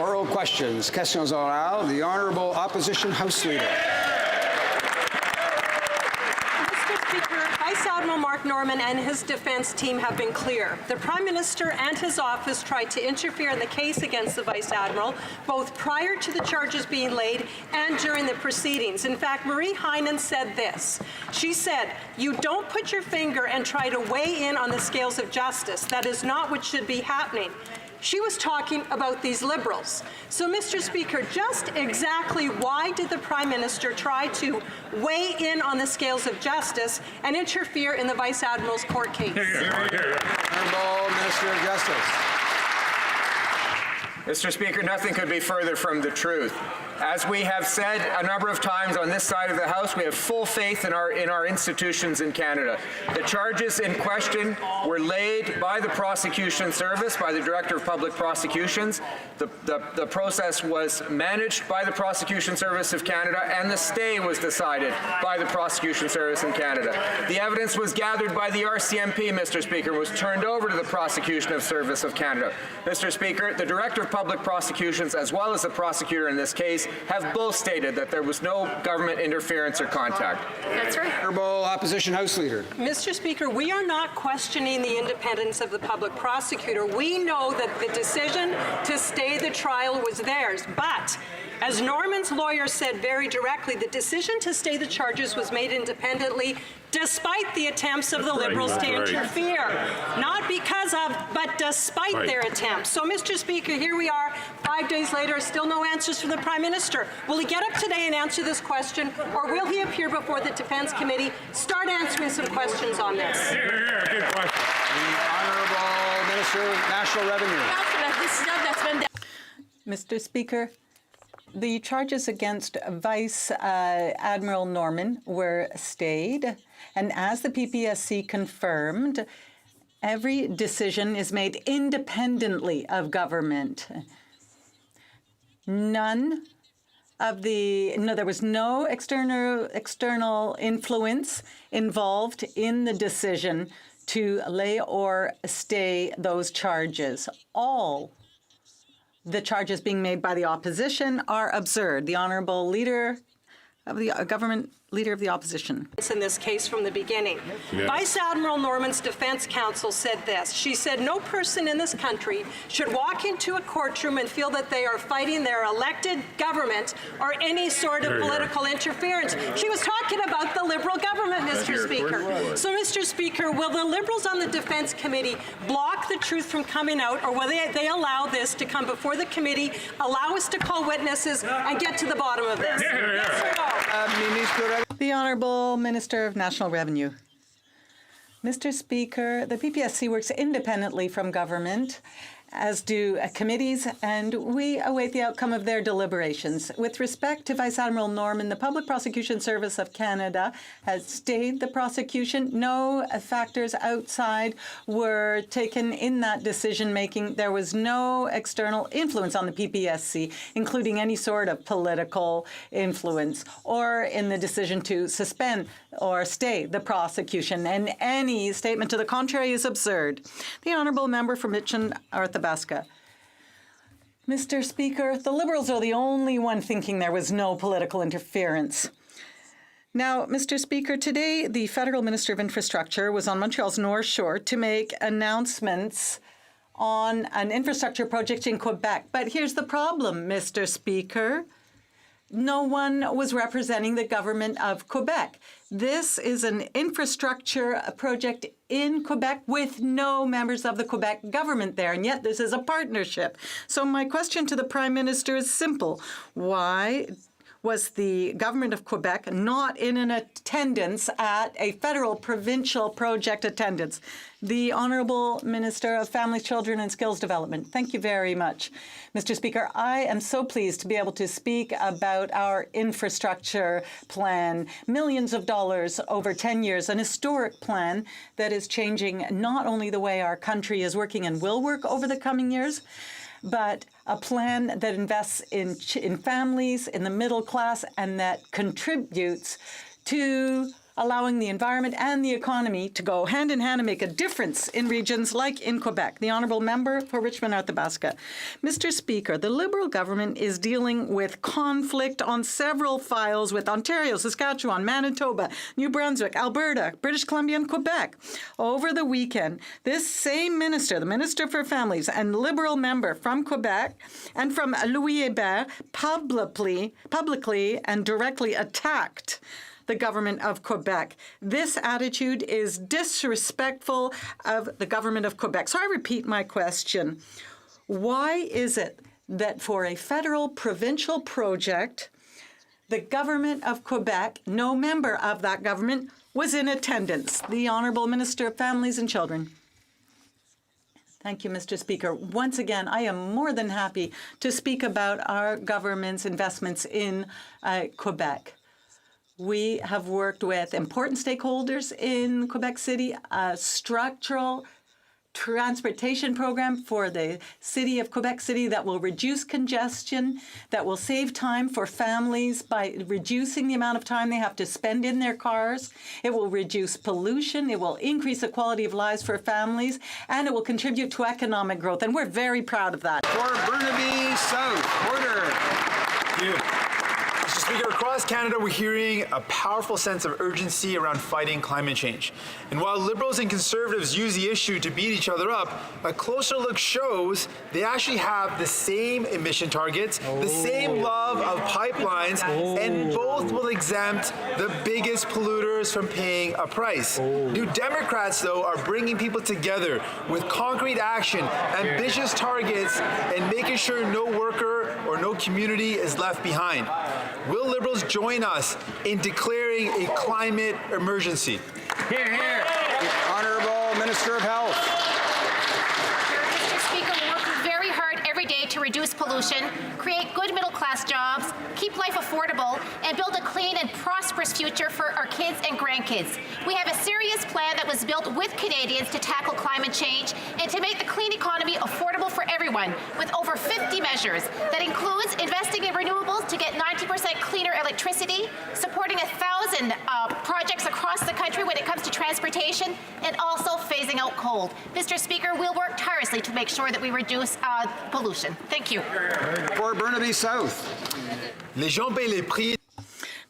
Oral questions. Questions orales. The Honourable Opposition House Leader. Mr. Speaker, Vice-Admiral Mark Norman and his defence team have been clear. The Prime Minister and his office tried to interfere in the case against the Vice-Admiral, both prior to the charges being laid and during the proceedings. In fact, Marie Heinen said this. She said, "You don't put your finger and try to weigh in on the scales of justice. That is not what should be happening." She was talking about these Liberals. So, Mr. Speaker, just exactly why did the Prime Minister try to weigh in on the scales of justice and interfere in the Vice-Admiral's court case? Honourable Minister of Justice. Mr. Speaker, nothing could be further from the truth. As we have said a number of times on this side of the House, we have full faith in our institutions in Canada. The charges in question were laid by the Prosecution Service, by the Director of Public Prosecutions. The process was managed by the Prosecution Service of Canada, and the stay was decided by the Prosecution Service in Canada. The evidence was gathered by the RCMP, Mr. Speaker, was turned over to the Prosecution Service of Canada. Mr. Speaker, the Director of Public Prosecutions, as well as the prosecutor in this case, have both stated that there was no government interference or contact. That's right. Honourable Opposition House Leader. Mr. Speaker, we are not questioning the independence of the public prosecutor. We know that the decision to stay the trial was theirs. But, as Norman's lawyer said very directly, the decision to stay the charges was made independently despite the attempts of the Liberals to interfere. Not because of, but despite their attempts. So, Mr. Speaker, here we are, 5 days later, still no answers from the Prime Minister. Will he get up today and answer this question, or will he appear before the Defence Committee, start answering some questions on this? The Honourable Minister of National Revenue. Mr. Speaker, the charges against Vice-Admiral Norman were stayed, and as the PPSC confirmed, every decision is made independently of government. There was no external influence involved in the decision to lay or stay those charges. All the charges being made by the opposition are absurd. The Honourable Leader of the Government, Leader of the Opposition. In this case from the beginning. Yes. Vice-Admiral Norman's defense counsel said this. She said, "No person in this country should walk into a courtroom and feel that they are fighting their elected government or any sort of political interference." She was talking about the Liberal government, Mr. Speaker. So, Mr. Speaker, will the Liberals on the Defence Committee block the truth from coming out, or will they allow this to come before the committee, allow us to call witnesses, and get to the bottom of this? Yes or no? The Honourable Minister of National Revenue. Mr. Speaker, the PPSC works independently from government, as do committees, and we await the outcome of their deliberations. With respect to Vice-Admiral Norman, the Public Prosecution Service of Canada has stayed the prosecution. No factors outside were taken in that decision-making. There was no external influence on the PPSC, including any sort of political influence, or in the decision to suspend or stay the prosecution. And any statement to the contrary is absurd. The Honourable Member for Mitcham-Arthabaska. Mr. Speaker, the Liberals are the only one thinking there was no political interference. Now, Mr. Speaker, today the Federal Minister of Infrastructure was on Montreal's North Shore to make announcements on an infrastructure project in Quebec. But here's the problem, Mr. Speaker. No one was representing the government of Quebec. This is an infrastructure project in Quebec with no members of the Quebec government there, and yet this is a partnership. So my question to the Prime Minister is simple. Why was the government of Quebec not in an attendance at a federal provincial project attendance? The Honourable Minister of Family, Children and Skills Development. Thank you very much. Mr. Speaker, I am so pleased to be able to speak about our infrastructure plan. Millions of dollars over 10 years, an historic plan that is changing not only the way our country is working and will work over the coming years, but a plan that invests in families, in the middle class, and that contributes to allowing the environment and the economy to go hand in hand and make a difference in regions like in Quebec. The Honourable Member for Richmond-Athabasca. Mr. Speaker, the Liberal government is dealing with conflict on several files with Ontario, Saskatchewan, Manitoba, New Brunswick, Alberta, British Columbia, and Quebec. Over the weekend, this same minister, the Minister for Families and Liberal member from Quebec and from Louis-Hébert, publicly and directly attacked the government of Quebec. This attitude is disrespectful of the government of Quebec. So I repeat my question. Why is it that for a federal provincial project, the government of Quebec, no member of that government, was in attendance? The Honourable Minister of Families and Children. Thank you, Mr. Speaker. Once again, I am more than happy to speak about our government's investments in Quebec. We have worked with important stakeholders in Quebec City, a structural transportation program for the city of Quebec City that will reduce congestion, that will save time for families by reducing the amount of time they have to spend in their cars. It will reduce pollution. It will increase the quality of lives for families, and it will contribute to economic growth. And we're very proud of that. For Burnaby South, order. Thank you. Mr. Speaker, across Canada, we're hearing a powerful sense of urgency around fighting climate change. And while Liberals and Conservatives use the issue to beat each other up, a closer look shows they actually have the same emission targets, the same love of pipelines, and both will exempt the biggest polluters from paying a price. New Democrats, though, are bringing people together with concrete action, ambitious targets, and making sure no worker or no community is left behind. Will Liberals join us in declaring a climate emergency? Hear, hear. Honourable Minister of Health. Mr. Speaker, we're working very hard every day to reduce pollution, create good middle-class jobs, keep life affordable, and build a clean and prosperous future for our kids and grandkids. We have a serious plan that was built with Canadians to tackle climate change and to make the clean economy affordable for everyone, with over 50 measures. That includes investing in renewables to get 90% cleaner electricity, supporting 1,000 projects across the country when it comes to transportation, and also phasing out coal. Mr. Speaker, we'll work tirelessly to make sure that we reduce pollution. Thank you. For Burnaby South. Les gens paient les prix.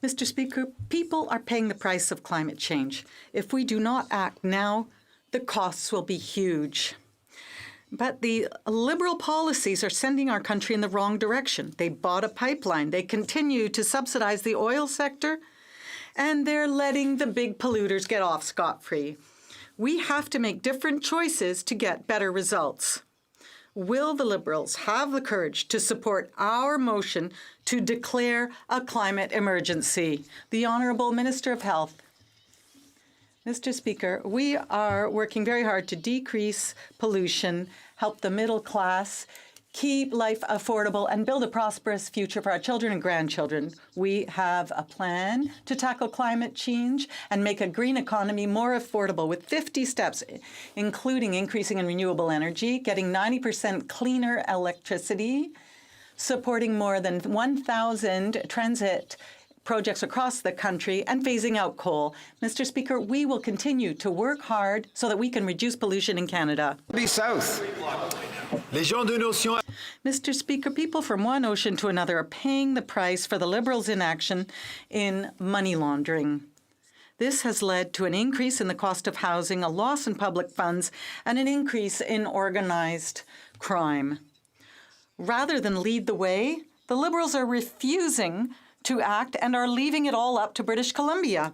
Mr. Speaker, people are paying the price of climate change. If we do not act now, the costs will be huge. But the Liberal policies are sending our country in the wrong direction. They bought a pipeline. They continue to subsidize the oil sector, and they're letting the big polluters get off scot-free. We have to make different choices to get better results. Will the Liberals have the courage to support our motion to declare a climate emergency? The Honourable Minister of Health. Mr. Speaker, we are working very hard to decrease pollution, help the middle class, keep life affordable, and build a prosperous future for our children and grandchildren. We have a plan to tackle climate change and make a green economy more affordable with 50 steps, including increasing in renewable energy, getting 90% cleaner electricity, supporting more than 1,000 transit projects across the country, and phasing out coal. Mr. Speaker, we will continue to work hard so that we can reduce pollution in Canada. Burnaby South. Les gens d'une ocean. Mr. Speaker, people from one ocean to another are paying the price for the Liberals' inaction in money laundering. This has led to an increase in the cost of housing, a loss in public funds, and an increase in organized crime. Rather than lead the way, the Liberals are refusing to act and are leaving it all up to British Columbia.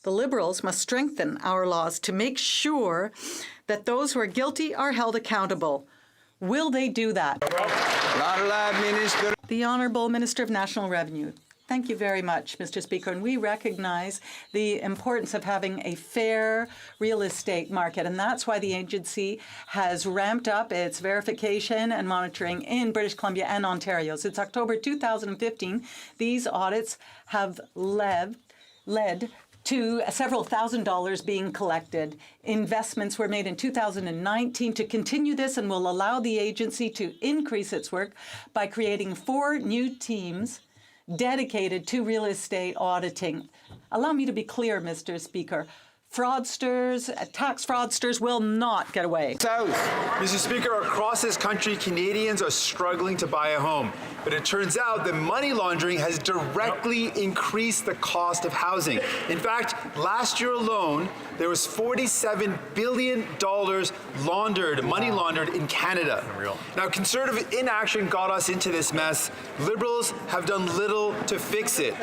The Liberals must strengthen our laws to make sure that those who are guilty are held accountable. Will they do that? The Honourable Minister of National Revenue. Thank you very much, Mr. Speaker. And we recognize the importance of having a fair real estate market. And that's why the agency has ramped up its verification and monitoring in British Columbia and Ontario. Since October 2015, these audits have led to several $1,000s being collected. Investments were made in 2019 to continue this and will allow the agency to increase its work by creating 4 new teams dedicated to real estate auditing. Allow me to be clear, Mr. Speaker. Fraudsters, tax fraudsters will not get away. South. Mr. Speaker, across this country, Canadians are struggling to buy a home. But it turns out that money laundering has directly increased the cost of housing. In fact, last year alone, there was $47 billion money laundered in Canada. Now, Conservative inaction got us into this mess. Liberals have done little to fix it.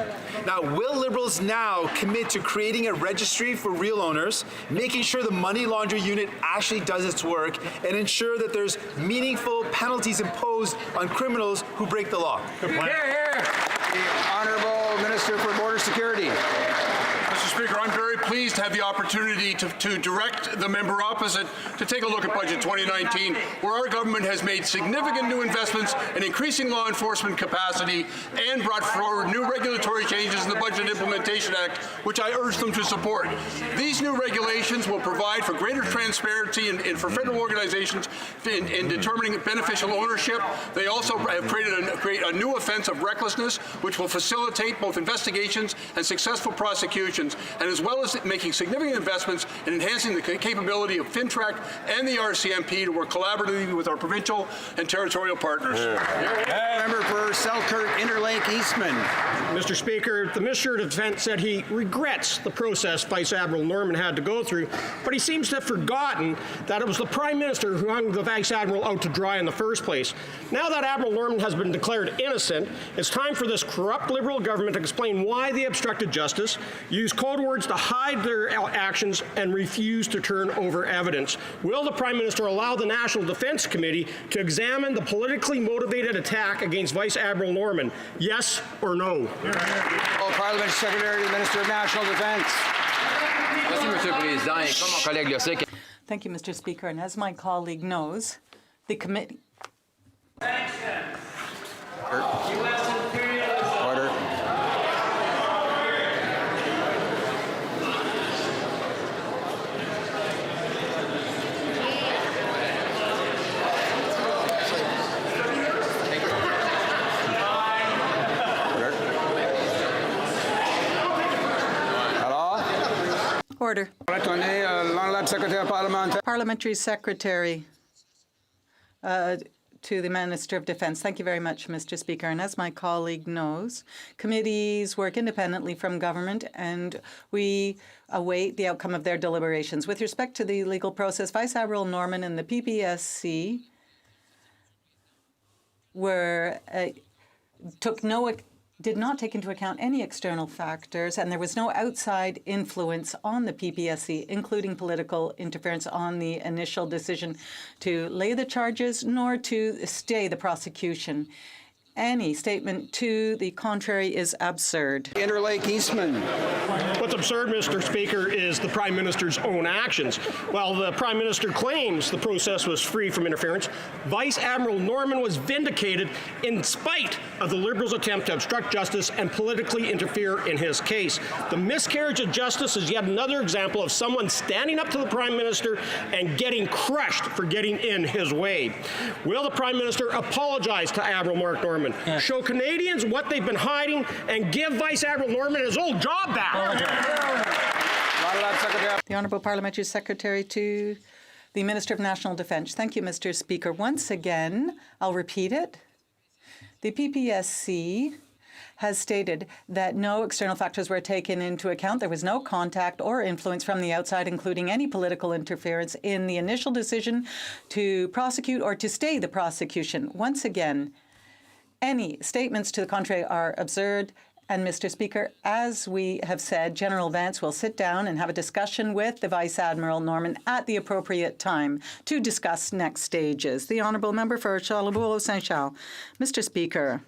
Now, will Liberals now commit to creating a registry for real owners, making sure the money laundering unit actually does its work, and ensure that there's meaningful penalties imposed on criminals who break the law? Good plan. The Honourable Minister for Border Security. Mr. Speaker, I'm very pleased to have the opportunity to direct the member opposite to take a look at Budget 2019, where our government has made significant new investments in increasing law enforcement capacity and brought forward new regulatory changes in the Budget Implementation Act, which I urge them to support. These new regulations will provide for greater transparency and for federal organizations in determining beneficial ownership. They also have created a new offense of recklessness, which will facilitate both investigations and successful prosecutions, and as well as making significant investments in enhancing the capability of FinTrack and the RCMP to work collaboratively with our provincial and territorial partners. Member for Selkirk Interlake Eastman. Mr. Speaker, the Minister of Defence said he regrets the process Vice-Admiral Norman had to go through, but he seems to have forgotten that it was the Prime Minister who hung the Vice-Admiral out to dry in the first place. Now that Admiral Norman has been declared innocent, it's time for this corrupt Liberal government to explain why they obstructed justice, use code words to hide their actions, and refuse to turn over evidence. Will the Prime Minister allow the National Defence Committee to examine the politically motivated attack against Vice-Admiral Norman? Yes or no? Parliament Secretary to the Minister of National Defence. Thank you, Mr. Speaker. And as my colleague knows, the committee... Order. Order. Parliamentary Secretary to the Minister of Defence. Thank you very much, Mr. Speaker. And as my colleague knows, committees work independently from government, and we await the outcome of their deliberations. With respect to the legal process, Vice-Admiral Norman and the PPSC did not take into account any external factors, and there was no outside influence on the PPSC, including political interference on the initial decision to lay the charges nor to stay the prosecution. Any statement to the contrary is absurd. Interlake Eastman. What's absurd, Mr. Speaker, is the Prime Minister's own actions. While the Prime Minister claims the process was free from interference, Vice-Admiral Norman was vindicated in spite of the Liberals' attempt to obstruct justice and politically interfere in his case. The miscarriage of justice is yet another example of someone standing up to the Prime Minister and getting crushed for getting in his way. Will the Prime Minister apologize to Admiral Mark Norman, show Canadians what they've been hiding, and give Vice-Admiral Norman his old job back? The Honourable Parliamentary Secretary to the Minister of National Defence. Thank you, Mr. Speaker. Once again, I'll repeat it. The PPSC has stated that no external factors were taken into account. There was no contact or influence from the outside, including any political interference in the initial decision to prosecute or to stay the prosecution. Once again, any statements to the contrary are absurd. And, Mr. Speaker, as we have said, General Vance will sit down and have a discussion with the Vice-Admiral Norman at the appropriate time to discuss next stages. The Honourable Member for Charlebourg-Saint-Charles. Mr. Speaker,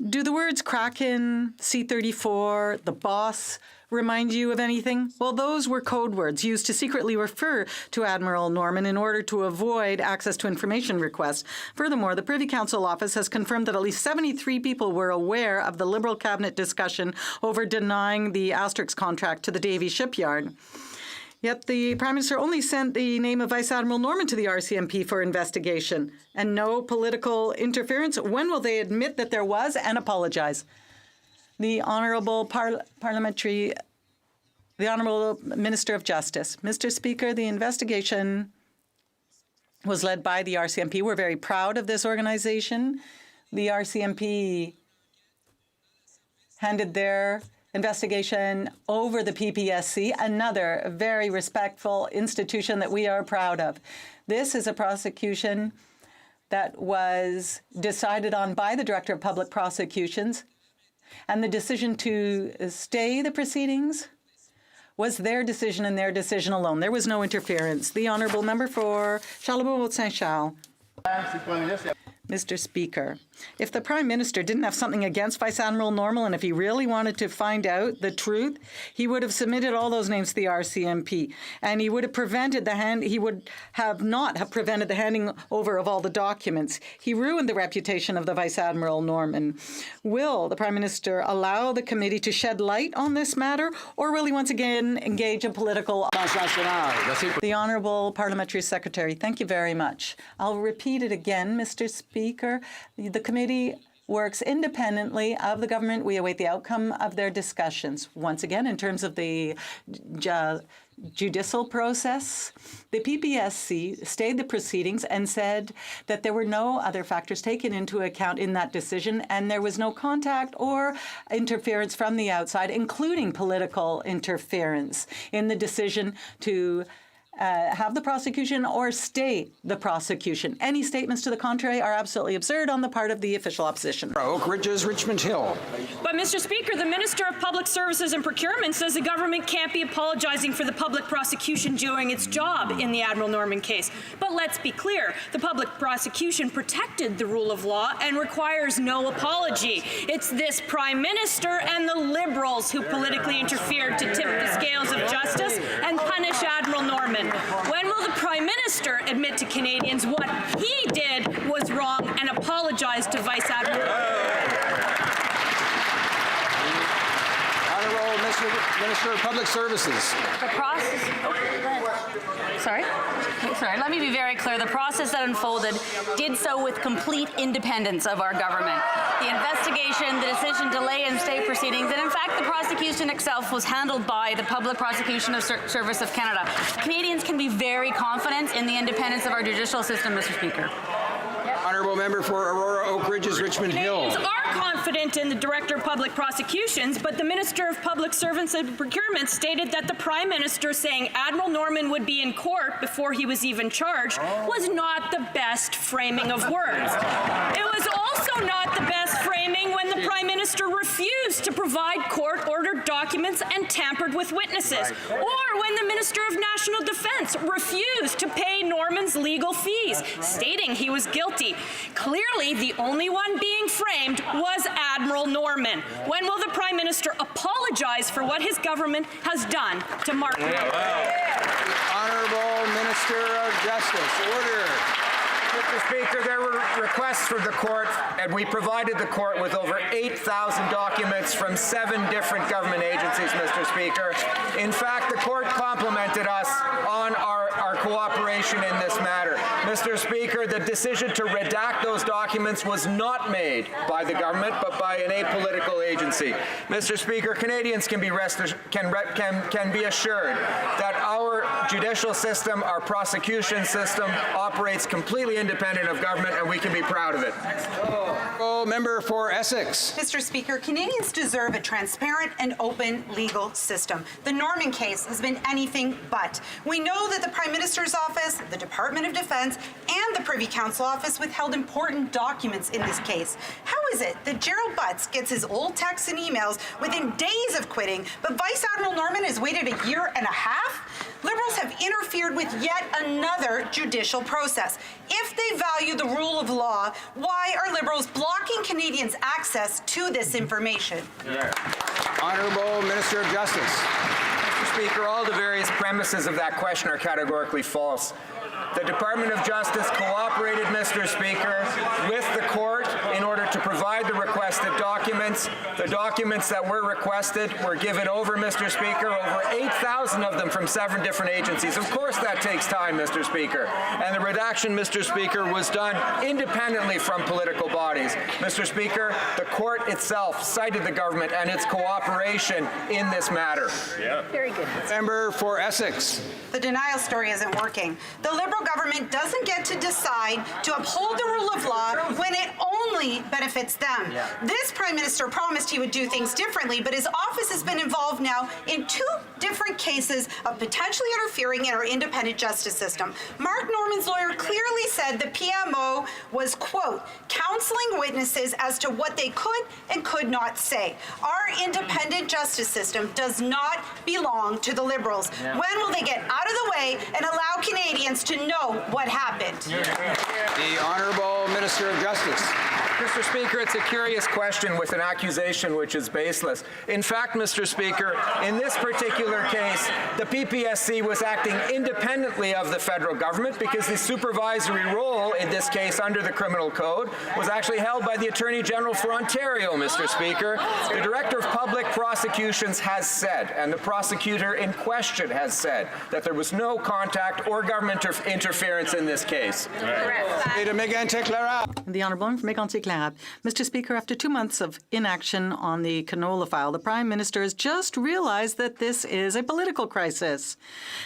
do the words Kraken, C-34, the boss remind you of anything? Well, those were code words used to secretly refer to Admiral Norman in order to avoid access to information requests. Furthermore, the Privy Council office has confirmed that at least 73 people were aware of the Liberal cabinet discussion over denying the Asterix contract to the Davie shipyard. Yet the Prime Minister only sent the name of Vice-Admiral Norman to the RCMP for investigation. And no political interference. When will they admit that there was and apologize? The Honourable the Honourable Minister of Justice. Mr. Speaker, the investigation was led by the RCMP. We're very proud of this organization. The RCMP handed their investigation over the PPSC, another very respectful institution that we are proud of. This is a prosecution that was decided on by the Director of Public Prosecutions, and the decision to stay the proceedings was their decision and their decision alone. There was no interference. The Honourable Member for Charlebourg-Saint-Charles. Mr. Speaker, if the Prime Minister didn't have something against Vice-Admiral Norman, and if he really wanted to find out the truth, he would have submitted all those names to the RCMP, and he would have prevented he would have not have prevented the handing over of all the documents. He ruined the reputation of the Vice-Admiral Norman. Will the Prime Minister allow the committee to shed light on this matter, or will he once again engage in political... The Honourable Parliamentary Secretary, thank you very much. I'll repeat it again, Mr. Speaker. The committee works independently of the government. We await the outcome of their discussions. Once again, in terms of the judicial process, the PPSC stayed the proceedings and said that there were no other factors taken into account in that decision, and there was no contact or interference from the outside, including political interference, in the decision to have the prosecution or stay the prosecution. Any statements to the contrary are absolutely absurd on the part of the official opposition. Oak Ridges, Richmond Hill. But, Mr. Speaker, the Minister of Public Services and Procurement says the government can't be apologizing for the public prosecution doing its job in the Admiral Norman case. But let's be clear, the public prosecution protected the rule of law and requires no apology. It's this Prime Minister and the Liberals who politically interfered to tip the scales of justice and punish Admiral Norman. When will the Prime Minister admit to Canadians what he did was wrong and apologize to Vice-Admiral? Honourable Minister of Public Services. The process... Sorry, let me be very clear. The process that unfolded did so with complete independence of our government. The investigation, the decision to delay and stay proceedings, and in fact the prosecution itself was handled by the Public Prosecution Service of Canada. Canadians can be very confident in the independence of our judicial system, Mr. Speaker. Honourable Member for Aurora, Oak Ridges, Richmond Hill. Canadians are confident in the Director of Public Prosecutions, but the Minister of Public Service and Procurement stated that the Prime Minister saying Admiral Norman would be in court before he was even charged was not the best framing of words. It was also not the best framing when the Prime Minister refused to provide court-ordered documents and tampered with witnesses, or when the Minister of National Defence refused to pay Norman's legal fees, stating he was guilty. Clearly, the only one being framed was Admiral Norman. When will the Prime Minister apologize for what his government has done to Mark Norman? Honourable Minister of Justice. Order. Mr. Speaker, there were requests for the court, and we provided the court with over 8,000 documents from 7 different government agencies, Mr. Speaker. In fact, the court complimented us on our cooperation in this matter. Mr. Speaker, the decision to redact those documents was not made by the government, but by an apolitical agency. Mr. Speaker, Canadians can be assured that our judicial system, our prosecution system, operates completely independent of government, and we can be proud of it. Member for Essex. Mr. Speaker, Canadians deserve a transparent and open legal system. The Norman case has been anything but. We know that the Prime Minister's office, the Department of Defence, and the Privy Council office withheld important documents in this case. How is it that Gerald Butts gets his old texts and emails within days of quitting, but Vice-Admiral Norman has waited a year and a half? Liberals have interfered with yet another judicial process. If they value the rule of law, why are Liberals blocking Canadians' access to this information? Honourable Minister of Justice. Mr. Speaker, all the various premises of that question are categorically false. The Department of Justice cooperated, Mr. Speaker, with the court in order to provide the requested documents. The documents that were requested were given over, Mr. Speaker, over 8,000 of them from 7 different agencies. Of course that takes time, Mr. Speaker. And the redaction, Mr. Speaker, was done independently from political bodies. Mr. Speaker, the court itself cited the government and its cooperation in this matter. Yeah. Very good. Member for Essex. The denial story isn't working. The Liberal government doesn't get to decide to uphold the rule of law when it only benefits them. This Prime Minister promised he would do things differently, but his office has been involved now in 2 different cases of potentially interfering in our independent justice system. Mark Norman's lawyer clearly said the PMO was, quote, counseling witnesses as to what they could and could not say. Our independent justice system does not belong to the Liberals. When will they get out of the way and allow Canadians to know what happened? The Honourable Minister of Justice. Mr. Speaker, it's a curious question with an accusation which is baseless. In fact, Mr. Speaker, in this particular case, the PPSC was acting independently of the federal government because the supervisory role in this case under the Criminal Code was actually held by the Attorney General for Ontario, Mr. Speaker. The Director of Public Prosecutions has said, and the prosecutor in question has said, that there was no contact or government interference in this case. The Honourable Member for Mégantic-Clairette. Mr. Speaker, after 2 months of inaction on the canola file, the Prime Minister has just realized that this is a political crisis.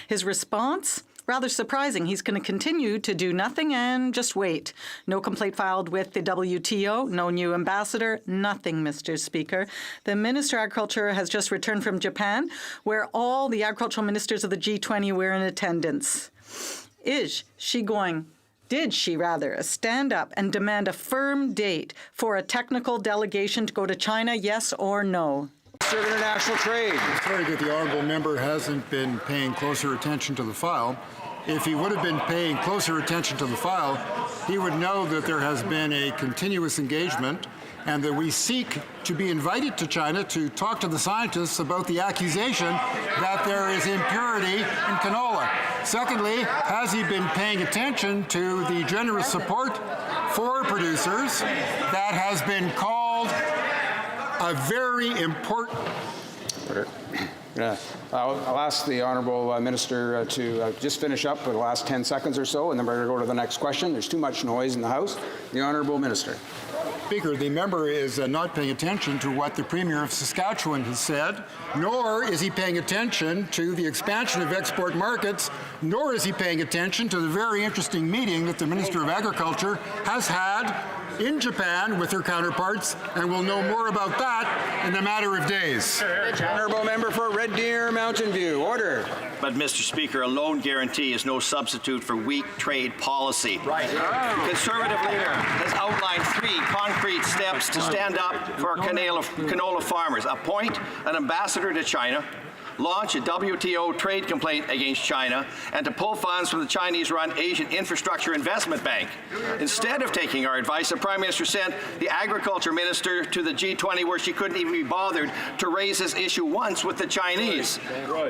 His response? Rather surprising. He's going to continue to do nothing and just wait. No complaint filed with the WTO, no new ambassador, nothing, Mr. Speaker. The Minister of Agriculture has just returned from Japan, where all the agricultural ministers of the G20 were in attendance. Did she stand up and demand a firm date for a technical delegation to go to China, yes or no? Minister of International Trade. It's very good the honourable member hasn't been paying closer attention to the file. If he would have been paying closer attention to the file, he would know that there has been a continuous engagement and that we seek to be invited to China to talk to the scientists about the accusation that there is impurity in canola. Secondly, has he been paying attention to the generous support for producers that has been called a very important... I'll ask the Honourable Minister to just finish up for the last 10 seconds or so, and then we're going to go to the next question. There's too much noise in the House. The Honourable Minister. Speaker, the member is not paying attention to what the Premier of Saskatchewan has said, nor is he paying attention to the expansion of export markets, nor is he paying attention to the very interesting meeting that the Minister of Agriculture has had in Japan with her counterparts, and we'll know more about that in a matter of days. Honourable Member for Red Deer, Mountain View. Order. But, Mr. Speaker, a loan guarantee is no substitute for weak trade policy. Right. The Conservative leader has outlined 3 concrete steps to stand up for our canola farmers. Appoint an ambassador to China, launch a WTO trade complaint against China, and to pull funds from the Chinese-run Asian Infrastructure Investment Bank. Instead of taking our advice, the Prime Minister sent the Agriculture Minister to the G20 where she couldn't even be bothered to raise this issue once with the Chinese.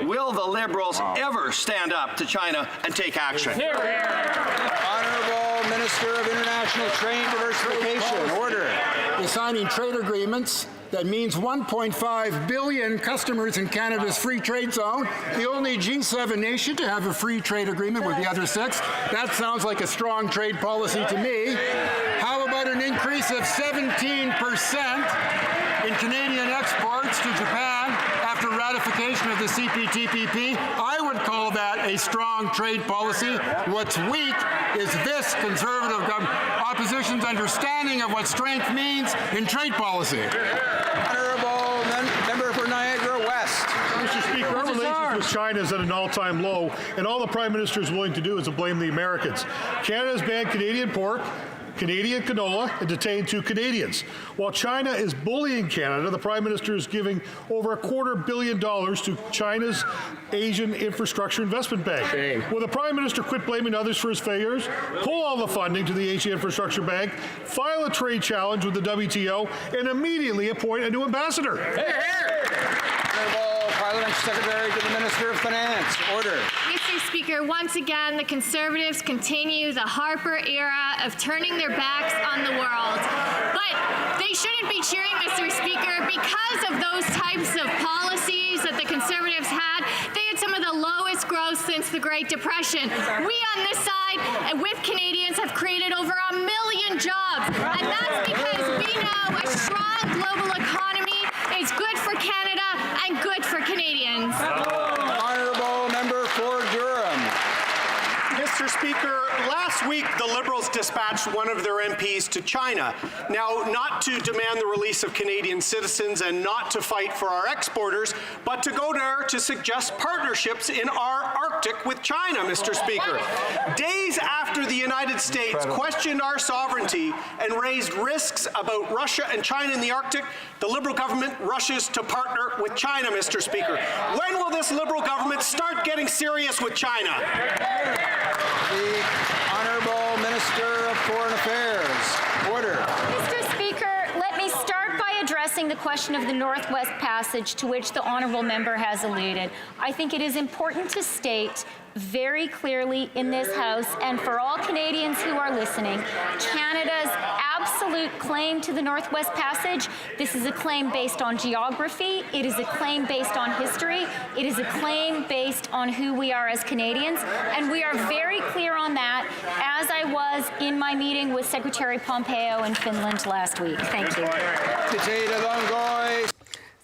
Will the Liberals ever stand up to China and take action? Honourable Minister of International Trade Diversification. Order. Is signing trade agreements that means 1.5 billion customers in Canada's free trade zone, the only G7 nation to have a free trade agreement with the other 6. That sounds like a strong trade policy to me. How about an increase of 17% in Canadian exports to Japan after ratification of the CPTPP? I would call that a strong trade policy. What's weak is this Conservative opposition's understanding of what strength means in trade policy. Honourable Member for Niagara West. Mr. Speaker, our relations with China is at an all-time low, and all the Prime Minister is willing to do is to blame the Americans. Canada has banned Canadian pork, Canadian canola, and detained 2 Canadians. While China is bullying Canada, the Prime Minister is giving over $250 million to China's Asian Infrastructure Investment Bank. Shame. Will the Prime Minister quit blaming others for his failures, pull all the funding to the Asian Infrastructure Bank, file a trade challenge with the WTO, and immediately appoint a new ambassador? Honourable Parliamentary Secretary to the Minister of Finance. Order. Mr. Speaker, once again, the Conservatives continue the Harper era of turning their backs on the world. But they shouldn't be cheering, Mr. Speaker, because of those types of policies that the Conservatives had. They had some of the lowest growth since the Great Depression. We on this side, and with Canadians, have created over 1 million jobs. And that's because we know a strong global economy is good for Canada and good for Canadians. Honourable Member for Durham. Mr. Speaker, last week the Liberals dispatched one of their MPs to China. Now, not to demand the release of Canadian citizens and not to fight for our exporters, but to go there to suggest partnerships in our Arctic with China, Mr. Speaker. Days after the United States questioned our sovereignty and raised risks about Russia and China in the Arctic, the Liberal government rushes to partner with China, Mr. Speaker. When will this Liberal government start getting serious with China? The Honourable Minister of Foreign Affairs. Order. Mr. Speaker, let me start by addressing the question of the Northwest Passage to which the honourable member has alluded. I think it is important to state very clearly in this House and for all Canadians who are listening, Canada's absolute claim to the Northwest Passage. This is a claim based on geography. It is a claim based on history. It is a claim based on who we are as Canadians. And we are very clear on that, as I was in my meeting with Secretary Pompeo in Finland last week. Thank you.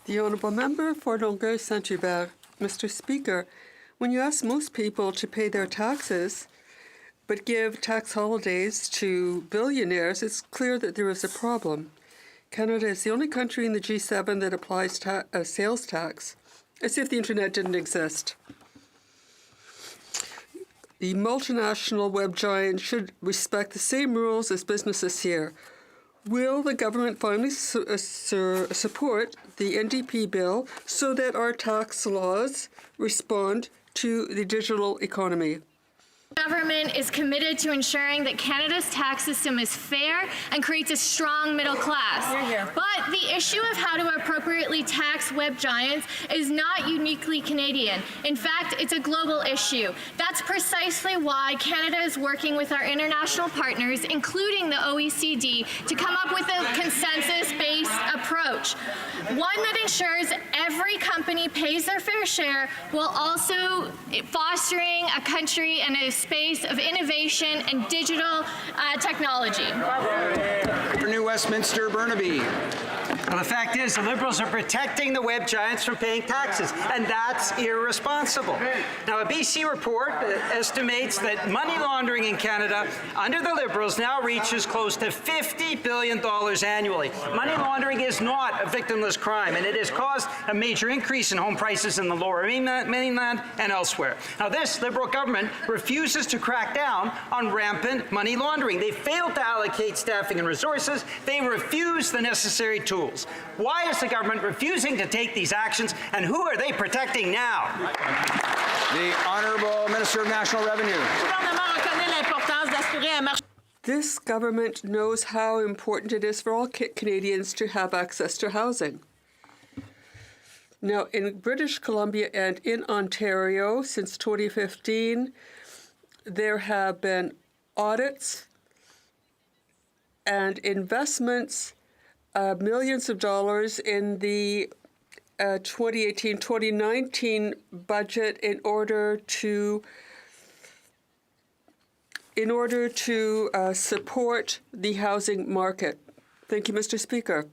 The Honourable Member for Longueuil Saint-Hubert. Mr. Speaker, when you ask most people to pay their taxes but give tax holidays to billionaires, it's clear that there is a problem. Canada is the only country in the G7 that applies a sales tax, as if the internet didn't exist. The multinational web giant should respect the same rules as businesses here. Will the government finally support the NDP bill so that our tax laws respond to the digital economy? Government is committed to ensuring that Canada's tax system is fair and creates a strong middle class. But the issue of how to appropriately tax web giants is not uniquely Canadian. In fact, it's a global issue. That's precisely why Canada is working with our international partners, including the OECD, to come up with a consensus-based approach. One that ensures every company pays their fair share while also fostering a country and a space of innovation and digital technology. For New Westminster, Burnaby. Well, the fact is, the Liberals are protecting the web giants from paying taxes, and that's irresponsible. Now, a BC report estimates that money laundering in Canada under the Liberals now reaches close to $50 billion annually. Money laundering is not a victimless crime, and it has caused a major increase in home prices in the Lower Mainland and elsewhere. Now, this Liberal government refuses to crack down on rampant money laundering. They failed to allocate staffing and resources. They refuse the necessary tools. Why is the government refusing to take these actions, and who are they protecting now? The Honourable Minister of National Revenue. This government knows how important it is for all Canadians to have access to housing. Now, in British Columbia and in Ontario, since 2015, there have been audits and investments, millions of dollars in the 2018-2019 budget in order to support the housing market. Thank you, Mr. Speaker.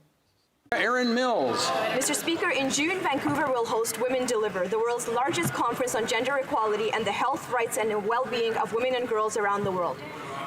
Erin Mills. Mr. Speaker, in June, Vancouver will host Women Deliver, the world's largest conference on gender equality and the health, rights, and well-being of women and girls around the world.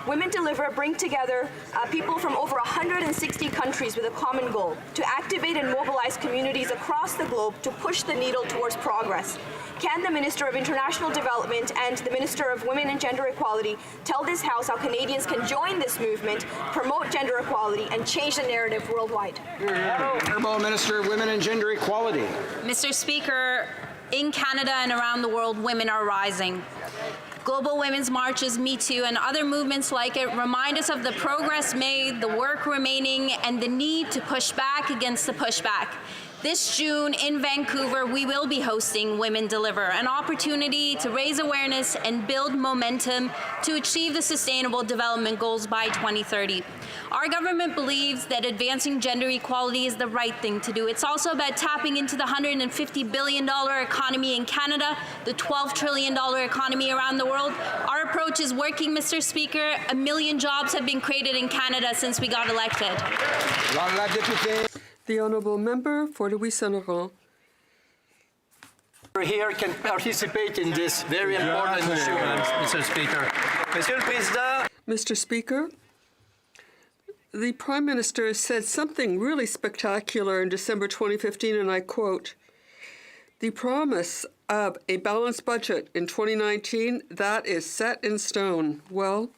Women Deliver bring together people from over 160 countries with a common goal: to activate and mobilize communities across the globe to push the needle towards progress. Can the Minister of International Development and the Minister of Women and Gender Equality tell this House how Canadians can join this movement, promote gender equality, and change the narrative worldwide? Honourable Minister of Women and Gender Equality. Mr. Speaker, in Canada and around the world, women are rising. Global women's marches, Me Too, and other movements like it remind us of the progress made, the work remaining, and the need to push back against the pushback. This June in Vancouver, we will be hosting Women Deliver, an opportunity to raise awareness and build momentum to achieve the Sustainable Development Goals by 2030. Our government believes that advancing gender equality is the right thing to do. It's also about tapping into the $150 billion economy in Canada, the $12 trillion economy around the world. Our approach is working, Mr. Speaker. 1 million jobs have been created in Canada since we got elected. The Honourable Member for Louis-Saint-Laurent. Here can participate in this very important issue, Mr. Speaker. Monsieur le Président. Mr. Speaker, the Prime Minister said something really spectacular in December 2015, and I quote, "The promise of a balanced budget in 2019, that is set in stone." Well,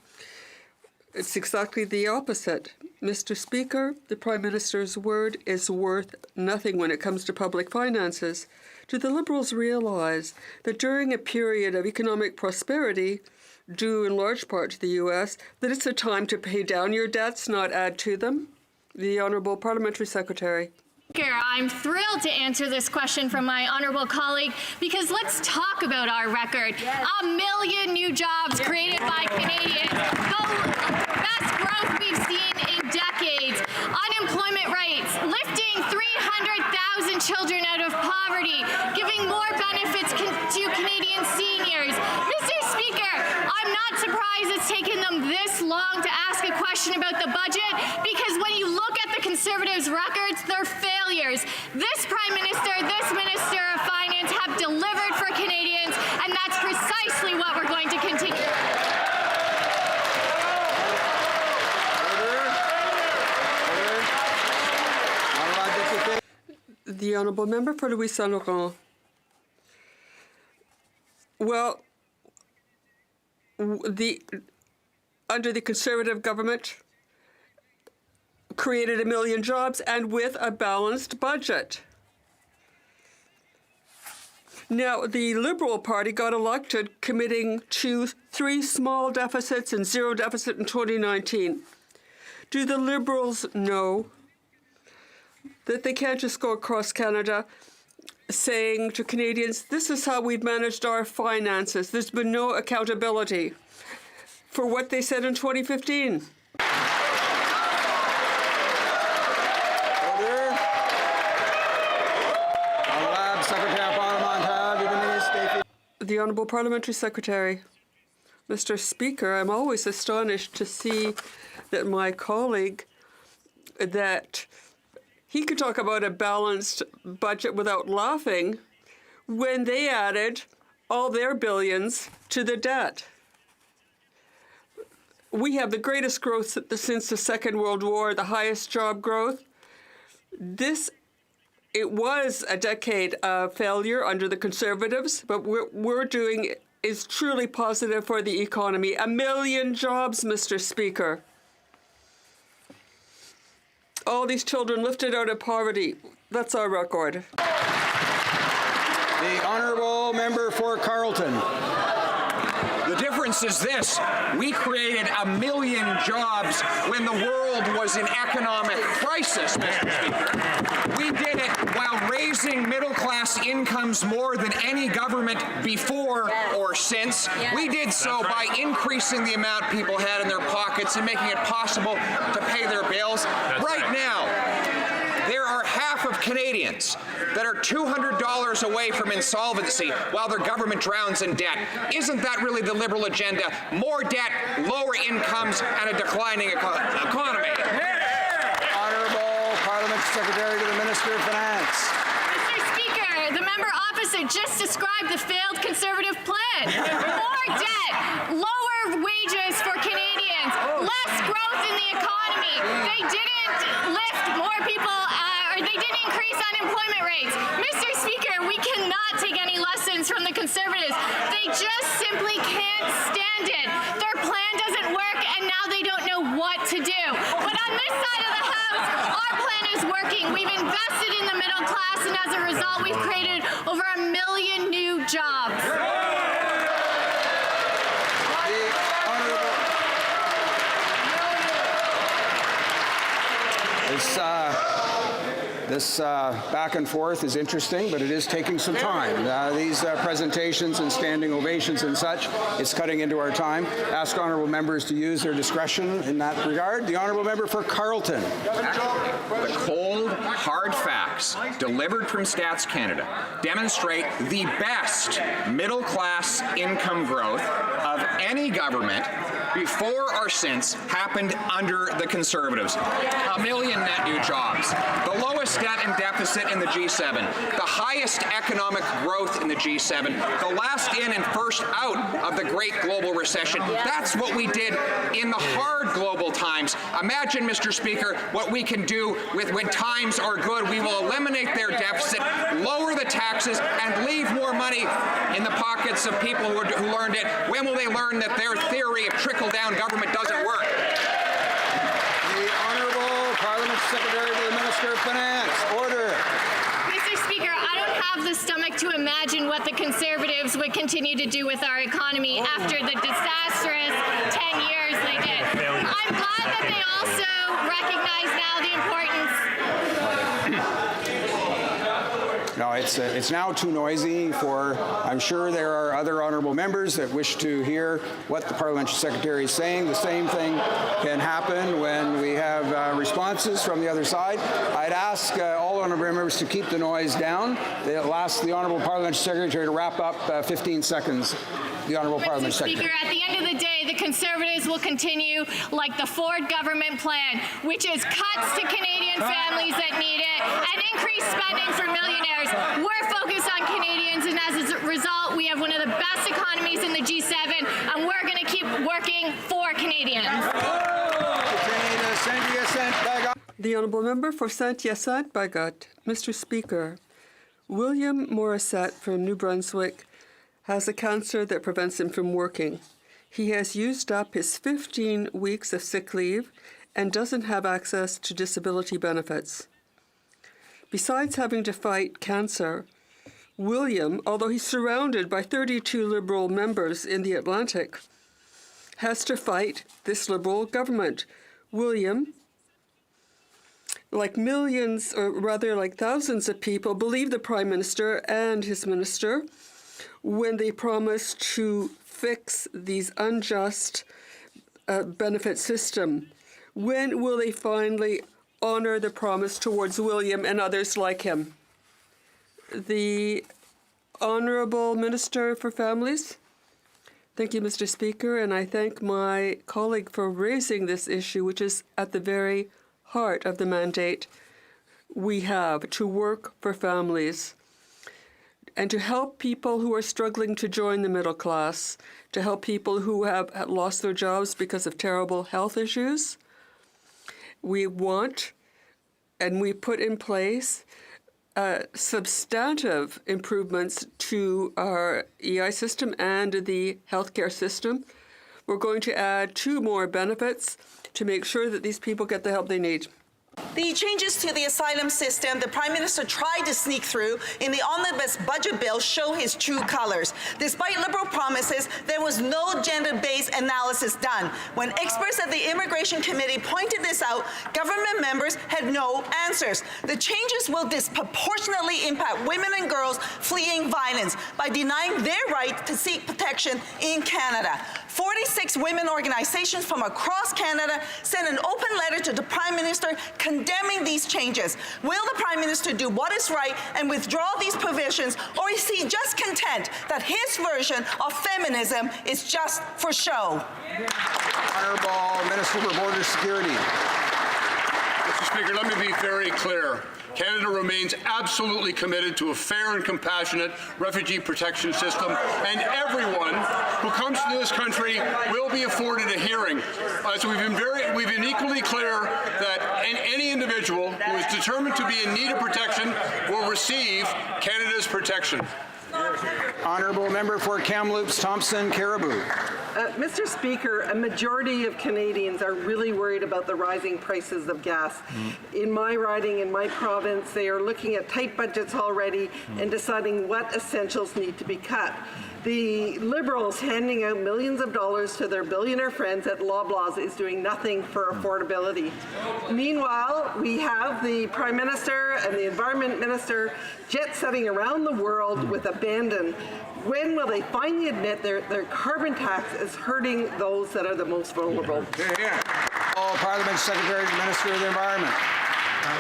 it's exactly the opposite. Mr. Speaker, the Prime Minister's word is worth nothing when it comes to public finances. Do the Liberals realize that during a period of economic prosperity, due in large part to the U.S., that it's a time to pay down your debts, not add to them? The Honourable Parliamentary Secretary. I'm thrilled to answer this question from my honourable colleague because let's talk about our record. 1 million new jobs created by Canadians. The best growth we've seen in decades. Unemployment rates, lifting 300,000 children out of poverty, giving more benefits to Canadian seniors. Mr. Speaker, I'm not surprised it's taken them this long to ask a question about the budget because when you look at the Conservatives' records, they're failures. This Prime Minister, this Minister of Finance have delivered for Canadians, and that's precisely what we're going to continue. The Honourable Member for Louis-Saint-Laurent. Well, under the Conservative government, created 1 million jobs and with a balanced budget. Now, the Liberal Party got elected committing to 3 small deficits and 0 deficit in 2019. Do the Liberals know that they can't just go across Canada saying to Canadians, this is how we've managed our finances? There's been no accountability for what they said in 2015. The Honourable Parliamentary Secretary. Mr. Speaker, I'm always astonished to see that my colleague, that he could talk about a balanced budget without laughing when they added all their billions to the debt. We have the greatest growth since the Second World War, the highest job growth. It was a decade of failure under the Conservatives, but what we're doing is truly positive for the economy. 1 million jobs, Mr. Speaker. All these children lifted out of poverty. That's our record. The Honourable Member for Carleton. The difference is this. We created 1 million jobs when the world was in economic crisis, Mr. Speaker. We did it while raising middle-class incomes more than any government before or since. We did so by increasing the amount people had in their pockets and making it possible to pay their bills. Right now, there are half of Canadians that are $200 away from insolvency while their government drowns in debt. Isn't that really the Liberal agenda? More debt, lower incomes, and a declining economy. Honourable Parliamentary Secretary to the Minister of Finance. Mr. Speaker, the member opposite just described the failed Conservative plan. More debt, lower wages for Canadians, less growth in the economy. They didn't lift more people, or they didn't increase unemployment rates. Mr. Speaker, we cannot take any lessons from the Conservatives. They just simply can't stand it. Their plan doesn't work, and now they don't know what to do. But on this side of the House, our plan is working. We've invested in the middle class, and as a result, we've created over 1 million new jobs. This back and forth is interesting, but it is taking some time. These presentations and standing ovations and such, it's cutting into our time. Ask honourable members to use their discretion in that regard. The honourable member for Carleton. The cold, hard facts delivered from Stats Canada demonstrate the best middle-class income growth of any government before or since happened under the Conservatives. 1 million net new jobs, the lowest debt and deficit in the G7, the highest economic growth in the G7, the last in and first out of the great global recession. That's what we did in the hard global times. Imagine, Mr. Speaker, what we can do with when times are good. We will eliminate their deficit, lower the taxes, and leave more money in the pockets of people who learned it. When will they learn that their theory of trickle-down government doesn't work? The Honourable Parliament Secretary to the Minister of Finance. Order. Mr. Speaker, I don't have the stomach to imagine what the Conservatives would continue to do with our economy after the disastrous 10 years they did. I'm glad that they also recognize now the importance. No, it's now too noisy for, I'm sure there are other honourable members that wish to hear what the Parliamentary Secretary is saying. The same thing can happen when we have responses from the other side. I'd ask all honourable members to keep the noise down. I'll ask the Honourable Parliamentary Secretary to wrap up 15 seconds. The Honourable Parliamentary Secretary. Speaker, at the end of the day, the Conservatives will continue like the Ford government plan, which is cuts to Canadian families that need it and increased spending for millionaires. We're focused on Canadians, and as a result, we have one of the best economies in the G7, and we're going to keep working for Canadians. The Honourable Member for Saint-Hyacinthe-Bagot. Mr. Speaker, William Morissette from New Brunswick has a cancer that prevents him from working. He has used up his 15 weeks of sick leave and doesn't have access to disability benefits. Besides having to fight cancer, William, although he's surrounded by 32 Liberal members in the Atlantic, has to fight this Liberal government. William, like millions, or rather like thousands of people, believe the Prime Minister and his minister when they promised to fix these unjust benefit system. When will they finally honour the promise towards William and others like him? The Honourable Minister for Families. Thank you, Mr. Speaker, and I thank my colleague for raising this issue, which is at the very heart of the mandate we have to work for families and to help people who are struggling to join the middle class, to help people who have lost their jobs because of terrible health issues. We want, and we put in place, substantive improvements to our EI system and the healthcare system. We're going to add 2 more benefits to make sure that these people get the help they need. The changes to the asylum system the Prime Minister tried to sneak through in the omnibus budget bill show his true colors. Despite Liberal promises, there was no gender-based analysis done. When experts at the Immigration Committee pointed this out, government members had no answers. The changes will disproportionately impact women and girls fleeing violence by denying their right to seek protection in Canada. 46 women organizations from across Canada sent an open letter to the Prime Minister condemning these changes. Will the Prime Minister do what is right and withdraw these provisions, or is he just content that his version of feminism is just for show? Honourable Minister for Border Security. Mr. Speaker, let me be very clear. Canada remains absolutely committed to a fair and compassionate refugee protection system, and everyone who comes to this country will be afforded a hearing. So we've been equally clear that any individual who is determined to be in need of protection will receive Canada's protection. Honourable Member for Kamloops, Thompson, Caribou. Mr. Speaker, a majority of Canadians are really worried about the rising prices of gas. In my riding, in my province, they are looking at tight budgets already and deciding what essentials need to be cut. The Liberals handing out millions of dollars to their billionaire friends at Loblaws is doing nothing for affordability. Meanwhile, we have the Prime Minister and the Environment Minister jet-setting around the world with abandon. When will they finally admit their carbon tax is hurting those that are the most vulnerable? Parliament Secretary and Minister of the Environment.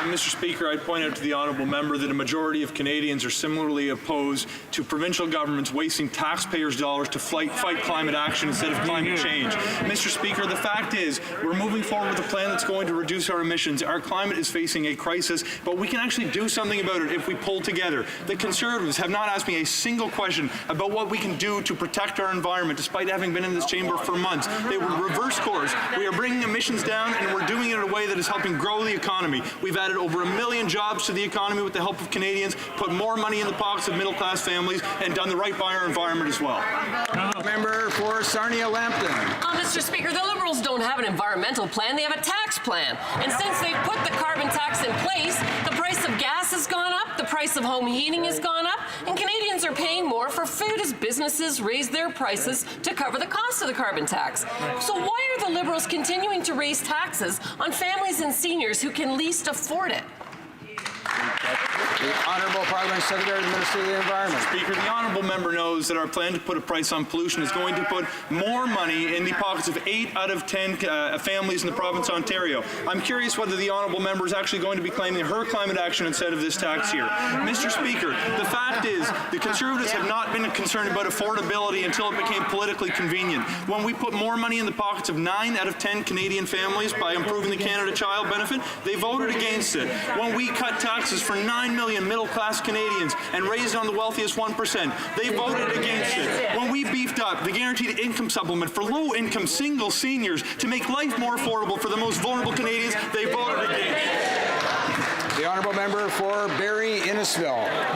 Mr. Speaker, I'd point out to the honourable member that a majority of Canadians are similarly opposed to provincial governments wasting taxpayers' dollars to fight climate action instead of climate change. Mr. Speaker, the fact is we're moving forward with a plan that's going to reduce our emissions. Our climate is facing a crisis, but we can actually do something about it if we pull together. The Conservatives have not asked me a single question about what we can do to protect our environment, despite having been in this chamber for months. They would reverse course. We are bringing emissions down, and we're doing it in a way that is helping grow the economy. We've added over 1 million jobs to the economy with the help of Canadians, put more money in the pockets of middle-class families, and done the right by our environment as well. Member for Sarnia-Lambton. Mr. Speaker, the Liberals don't have an environmental plan, they have a tax plan. And since they've put the carbon tax in place, the price of gas has gone up, the price of home heating has gone up, and Canadians are paying more for food as businesses raise their prices to cover the cost of the carbon tax. So why are the Liberals continuing to raise taxes on families and seniors who can least afford it? The Honourable Parliament Secretary and Minister of the Environment. Speaker, the honourable member knows that our plan to put a price on pollution is going to put more money in the pockets of 8 out of 10 families in the province of Ontario. I'm curious whether the honourable member is actually going to be claiming her climate action instead of this tax here. Mr. Speaker, the fact is the Conservatives have not been concerned about affordability until it became politically convenient. When we put more money in the pockets of 9 out of 10 Canadian families by improving the Canada Child Benefit, they voted against it. When we cut taxes for 9 million middle-class Canadians and raised on the wealthiest 1%, they voted against it. When we beefed up the guaranteed income supplement for low-income single seniors to make life more affordable for the most vulnerable Canadians, they voted against it. The honourable member for Barrie-Innisfil.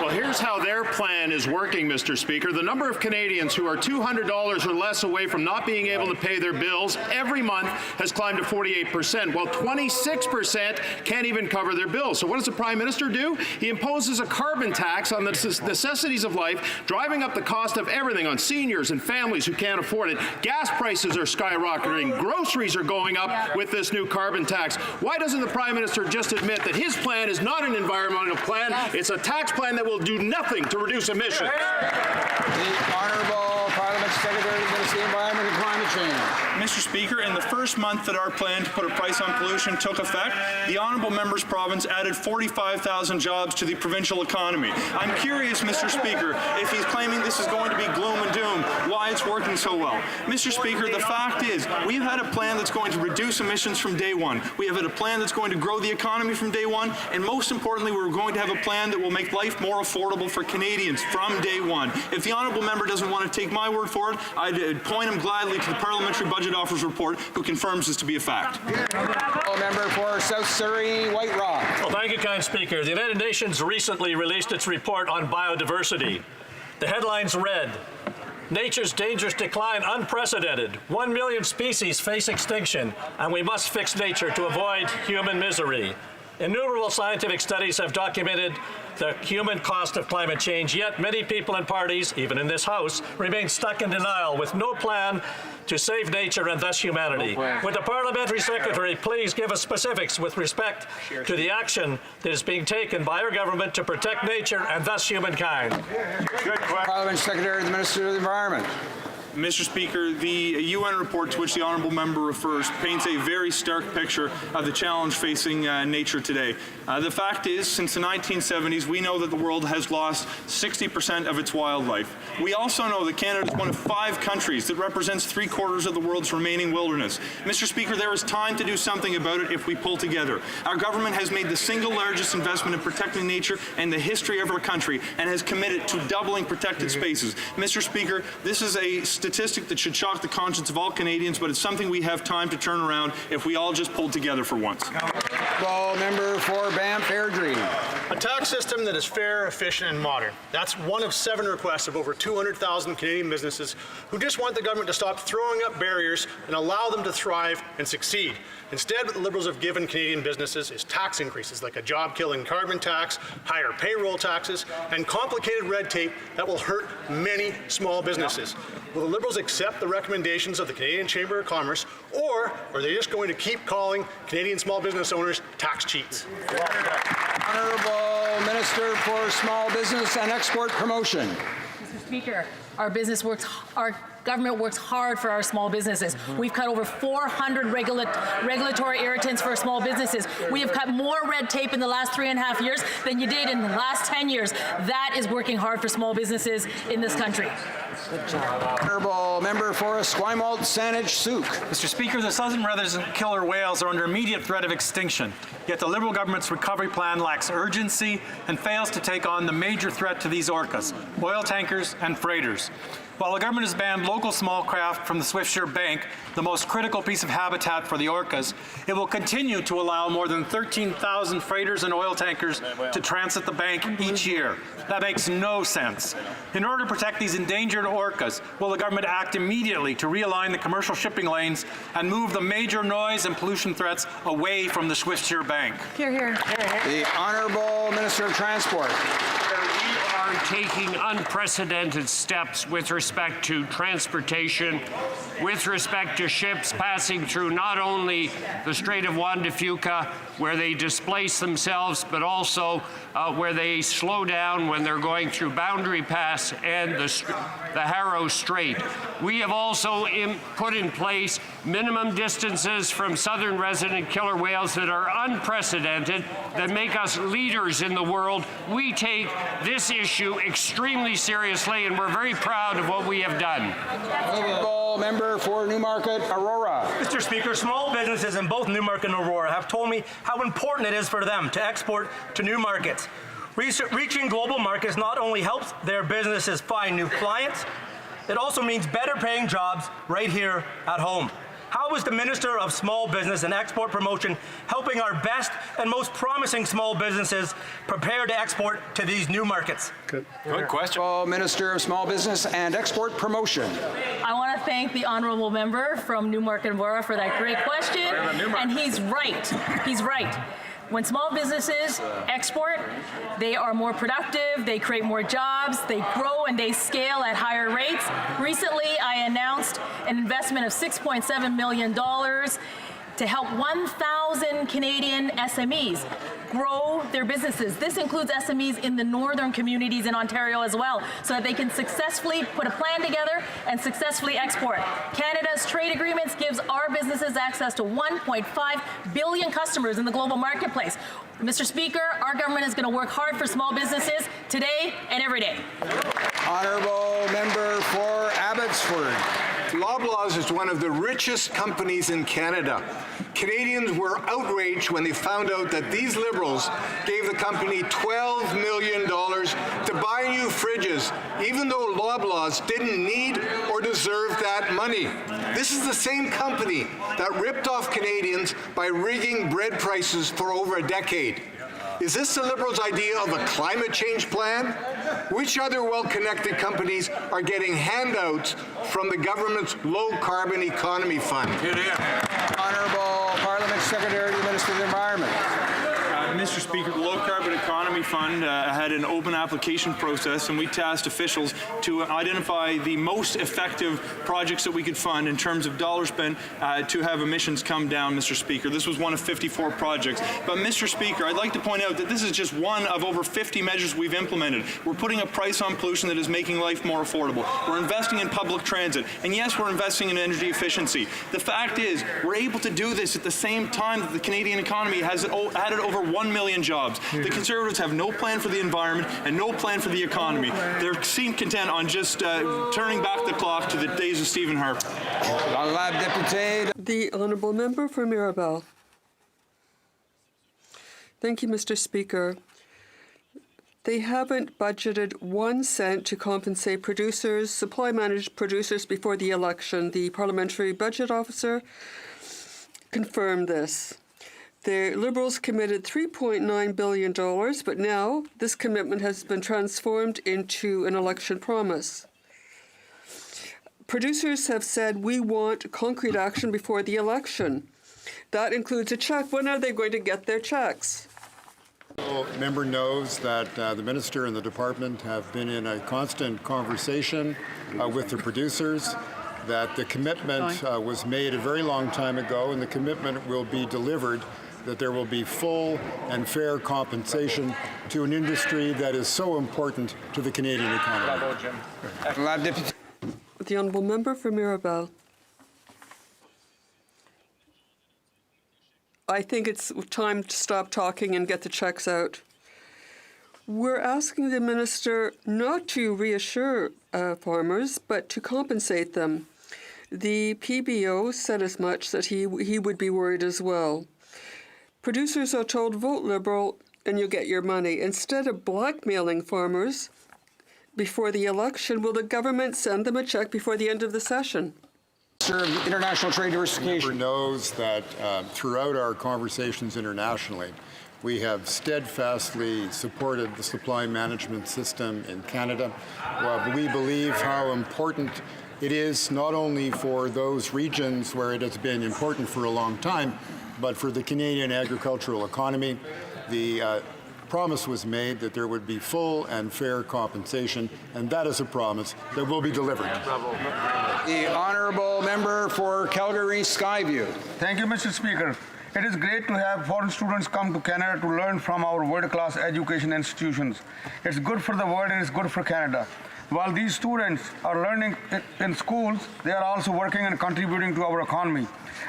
Well, here's how their plan is working, Mr. Speaker. The number of Canadians who are $200 or less away from not being able to pay their bills every month has climbed to 48%, while 26% can't even cover their bills. So what does the Prime Minister do? He imposes a carbon tax on the necessities of life, driving up the cost of everything on seniors and families who can't afford it. Gas prices are skyrocketing. Groceries are going up with this new carbon tax. Why doesn't the Prime Minister just admit that his plan is not an environmental plan? It's a tax plan that will do nothing to reduce emissions. The Honourable Parliament Secretary of the Environment and Climate Change. Mr. Speaker, in the first month that our plan to put a price on pollution took effect, the honourable member's province added 45,000 jobs to the provincial economy. I'm curious, Mr. Speaker, if he's claiming this is going to be gloom and doom, why it's working so well. Mr. Speaker, the fact is we've had a plan that's going to reduce emissions from day one. We have had a plan that's going to grow the economy from day one, and most importantly, we're going to have a plan that will make life more affordable for Canadians from day one. If the honourable member doesn't want to take my word for it, I'd point him gladly to the Parliamentary Budget Office report, who confirms this to be a fact. Member for South Surrey, White Rock. Well, thank you, kind Speaker. The United Nations recently released its report on biodiversity. The headlines read, "Nature's dangerous decline unprecedented. 1 million species face extinction, and we must fix nature to avoid human misery." Innumerable scientific studies have documented the human cost of climate change, yet many people and parties, even in this House, remain stuck in denial with no plan to save nature and thus humanity. Would the Parliamentary Secretary please give us specifics with respect to the action that is being taken by our government to protect nature and thus humankind? Parliament Secretary and the Minister of the Environment. Mr. Speaker, the UN report to which the honourable member refers paints a very stark picture of the challenge facing nature today. The fact is, since the 1970s, we know that the world has lost 60% of its wildlife. We also know that Canada is one of 5 countries that represents 3/4 of the world's remaining wilderness. Mr. Speaker, there is time to do something about it if we pull together. Our government has made the single largest investment in protecting nature in the history of our country and has committed to doubling protected spaces. Mr. Speaker, this is a statistic that should shock the conscience of all Canadians, but it's something we have time to turn around if we all just pull together for once. Member for Banff Airdrie. A tax system that is fair, efficient, and modern. That's one of 7 requests of over 200,000 Canadian businesses who just want the government to stop throwing up barriers and allow them to thrive and succeed. Instead, what the Liberals have given Canadian businesses is tax increases like a job-killing carbon tax, higher payroll taxes, and complicated red tape that will hurt many small businesses. Will the Liberals accept the recommendations of the Canadian Chamber of Commerce, or are they just going to keep calling Canadian small business owners tax cheats? Honourable Minister for Small Business and Export Promotion. Mr. Speaker, our government works hard for our small businesses. We've cut over 400 regulatory irritants for small businesses. We have cut more red tape in the last 3.5 years than you did in the last 10 years. That is working hard for small businesses in this country. Good job. Honourable Member for Esquimalt Saanich Sooke. Mr. Speaker, the southern red killer whales are under immediate threat of extinction. Yet the Liberal government's recovery plan lacks urgency and fails to take on the major threat to these orcas, oil tankers and freighters. While the government has banned local small craft from the Swiftsure Bank, the most critical piece of habitat for the orcas, it will continue to allow more than 13,000 freighters and oil tankers to transit the bank each year. That makes no sense. In order to protect these endangered orcas, will the government act immediately to realign the commercial shipping lanes and move the major noise and pollution threats away from the Swiftsure Bank? Hear, hear. The Honourable Minister of Transport. We are taking unprecedented steps with respect to transportation, with respect to ships passing through not only the Strait of Juan de Fuca, where they displace themselves, but also where they slow down when they're going through Boundary Pass and the Harrow Strait. We have also put in place minimum distances from southern resident killer whales that are unprecedented, that make us leaders in the world. We take this issue extremely seriously, and we're very proud of what we have done. Honourable Member for Newmarket Aurora. Mr. Speaker, small businesses in both Newmarket and Aurora have told me how important it is for them to export to new markets. Reaching global markets not only helps their businesses find new clients, it also means better paying jobs right here at home. How is the Minister of Small Business and Export Promotion helping our best and most promising small businesses prepare to export to these new markets? Good question. Minister of Small Business and Export Promotion. I want to thank the honourable member from Newmarket and Aurora for that great question. And he's right. He's right. When small businesses export, they are more productive, they create more jobs, they grow and they scale at higher rates. Recently, I announced an investment of $6.7 million to help 1,000 Canadian SMEs grow their businesses. This includes SMEs in the northern communities in Ontario as well, so that they can successfully put a plan together and successfully export. Canada's trade agreements gives our businesses access to 1.5 billion customers in the global marketplace. Mr. Speaker, our government is going to work hard for small businesses today and every day. Honourable Member for Abbotsford. Loblaws is one of the richest companies in Canada. Canadians were outraged when they found out that these Liberals gave the company $12 million to buy new fridges, even though Loblaws didn't need or deserve that money. This is the same company that ripped off Canadians by rigging bread prices for over a decade. Is this the Liberals' idea of a climate change plan? Which other well-connected companies are getting handouts from the government's low-carbon economy fund? Honourable Parliament Secretary to the Minister of the Environment. Mr. Speaker, the Low Carbon Economy Fund had an open application process, and we tasked officials to identify the most effective projects that we could fund in terms of dollars spent to have emissions come down, Mr. Speaker. This was one of 54 projects. But, Mr. Speaker, I'd like to point out that this is just one of over 50 measures we've implemented. We're putting a price on pollution that is making life more affordable. We're investing in public transit. And, yes, we're investing in energy efficiency. The fact is, we're able to do this at the same time that the Canadian economy has added over 1 million jobs. The Conservatives have no plan for the environment and no plan for the economy. They seem content on just turning back the clock to the days of Stephen Harper. The Honourable Member for Mirabel. Thank you, Mr. Speaker. They haven't budgeted 1 cent to compensate producers, supply-managed producers before the election. The Parliamentary Budget Officer confirmed this. The Liberals committed $3.9 billion, but now this commitment has been transformed into an election promise. Producers have said, we want concrete action before the election. That includes a check. When are they going to get their checks? The member knows that the minister and the department have been in a constant conversation with the producers, that the commitment was made a very long time ago, and the commitment will be delivered, that there will be full and fair compensation to an industry that is so important to the Canadian economy. The honourable member for Mirabel. I think it's time to stop talking and get the checks out. We're asking the minister not to reassure farmers, but to compensate them. The PBO said as much, that he would be worried as well. Producers are told, vote Liberal and you'll get your money. Instead of blackmailing farmers before the election, will the government send them a check before the end of the session? International trade diversification. The member knows that throughout our conversations internationally, we have steadfastly supported the supply management system in Canada. We believe how important it is not only for those regions where it has been important for a long time, but for the Canadian agricultural economy. The promise was made that there would be full and fair compensation, and that is a promise that will be delivered. The honourable member for Calgary Skyview. Thank you, Mr. Speaker. It is great to have foreign students come to Canada to learn from our world-class education institutions. It's good for the world and it's good for Canada. While these students are learning in schools, they are also working and contributing to our economy.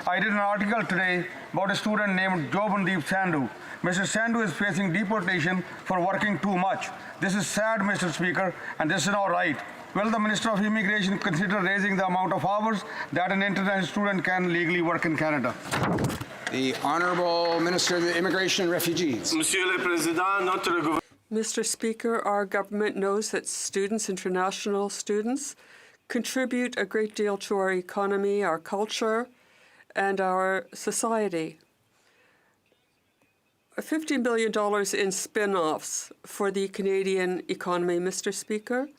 I did an article today about a student named Jobandeep Sandhu. Mr. Sandhu is facing deportation for working too much. This is sad, Mr. Speaker, and this is not right. Will the Minister of Immigration consider raising the amount of hours that an international student can legally work in Canada? The Honourable Minister of Immigration and Refugees. Mr. Speaker, our government knows that students, international students, contribute a great deal to our economy, our culture, and our society. $15 billion in spin-offs for the Canadian economy, Mr. Speaker.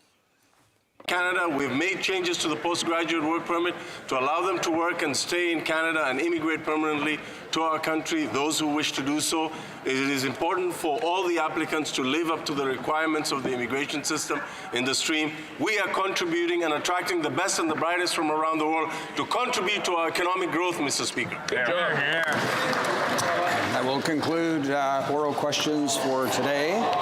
Canada, we've made changes to the postgraduate work permit to allow them to work and stay in Canada and immigrate permanently to our country, those who wish to do so. It is important for all the applicants to live up to the requirements of the immigration system in the stream. We are contributing and attracting the best and the brightest from around the world to contribute to our economic growth, Mr. Speaker. That will conclude oral questions for today.